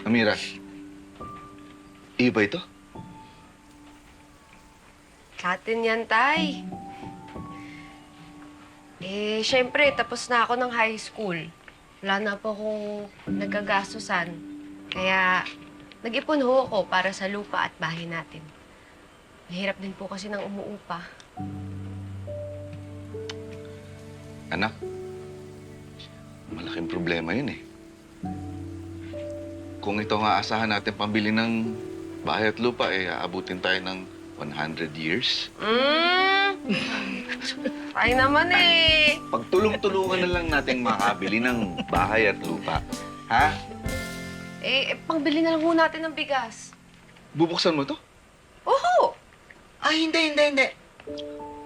Amira, iyo ba ito? Atin yan, Tay. Syempre, tapos na ako ng high school. Wala na po akong nagagastusan. Kaya, nag-ipon ho ako para sa lupa at bahay natin. Mahirap din po kasi ng umuupa. Anak, malaking problema yun eh. Kung ito nga asahan natin pambili ng bahay at lupa, aabutin tayo ng 100 years. Ay naman eh. Pagtulong-tulungan na lang natin makabili ng bahay at lupa. Ha? Pangbili na lang ho natin ng bigas. Bubuksan mo to? Oho! Ay, hindi.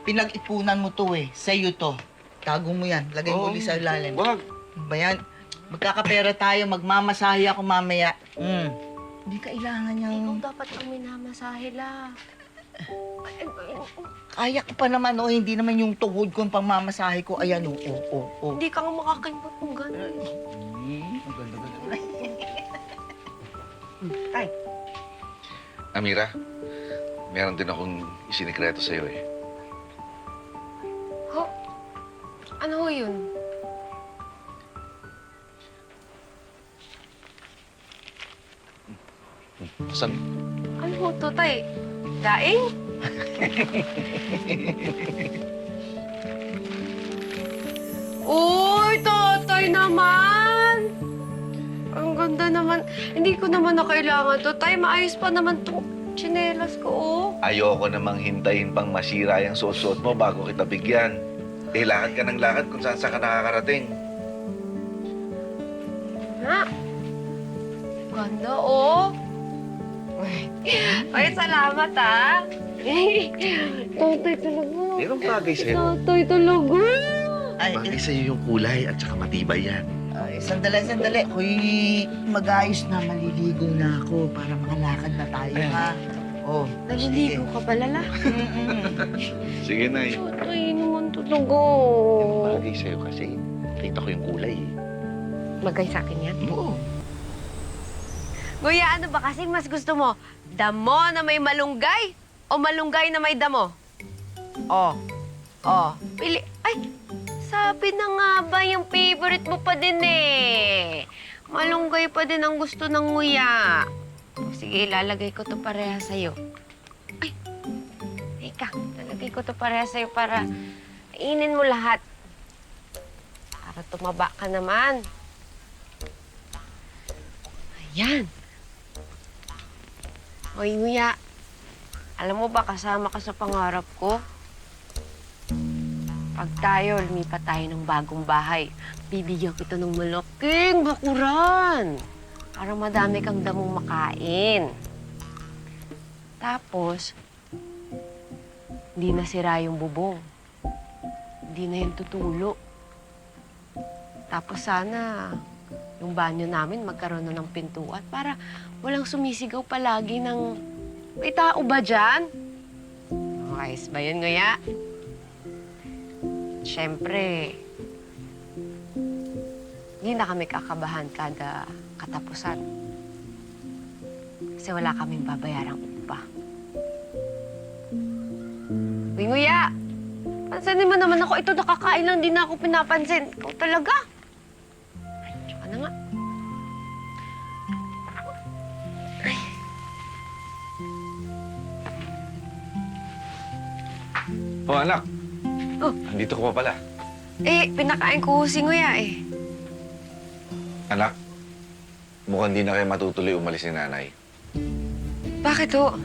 Pinag-ipunan mo to eh. Sa'yo to. Tago mo yan. Lagay mo ulit sa ilalim. Wag. Ano ba yan? Magkakapera tayo. Magmamasahe ako mamaya. Hindi kailangan Ikaw yung... dapat ang minamasahe la. Kaya ko pa naman, oh. Hindi naman yung tuhod ko ang pangmamasahe ko. Ayan, oh. Hindi ka nga makakaimbot ng gano'n. Ang ganda. Ay, Amira, meron din akong isinikreto sa'yo eh. Ho? Ano ho yun? Saan? Ano ho to, Tay? Daing? Uy, Tatay naman! Ang ganda naman. Hindi ko naman na kailangan to. Tay, maayos pa naman to. Tsinelas ko, oh. Ayoko namang hintayin pang masira yung suot mo bago kita bigyan. Lakad ka ng lakad kung saan ka nakakarating. Ha? Ganda, oh. Ay, salamat, ha. Tatay talaga. Merong bagay sa'yo. Tatay talaga. ay, Bagay sa'yo yung kulay at saka matibay yan. ay, sandali. Uy, mag-ayos na. Maliligo na ako para makalakad na tayo, ha? Oh, Naliligo ka ba, Lala? Sige, Nay. Tatay naman talaga. Bagay sa'yo kasi nakita ko yung kulay eh. Bagay sa akin yan? Oo. Kuya, ano ba kasing mas gusto mo? Damo na may malunggay o malunggay na may damo? Oh. Pili. Ay, sabi na nga ba yung favorite mo pa din eh. Malunggay pa din ang gusto ng nguya. Sige, ilalagay ko to pareha sa'yo. Ay, teka. Lalagay ko to pareha sa'yo para kainin mo lahat. Para tumaba ka naman. Ayan. Hoy, nguya. Alam mo ba, kasama ka sa pangarap ko? Pag tayo, lumipat tayo ng bagong bahay, bibigyan kita ng malaking bakuran para madami kang damong makain. Tapos, hindi na sira yung bubong. Hindi na yung tutulo. Tapos sana, yung banyo namin magkaroon na ng pintuan para walang sumisigaw palagi ng, may tao ba dyan? Ayos ba yun, nguya? Siyempre, hindi na kami kakabahan kada katapusan. Kasi wala kaming babayarang upa. Uy, nguya! Pansinin mo naman ako. Ito, nakakain lang din ako pinapansin. Ikaw talaga. Ay, tsaka na nga. Oh, anak. Oh. Andito ko pa pala. Pinakain ko si nguya eh. Anak, mukhang di na kayo matutuloy umalis ni nanay. Bakit ho?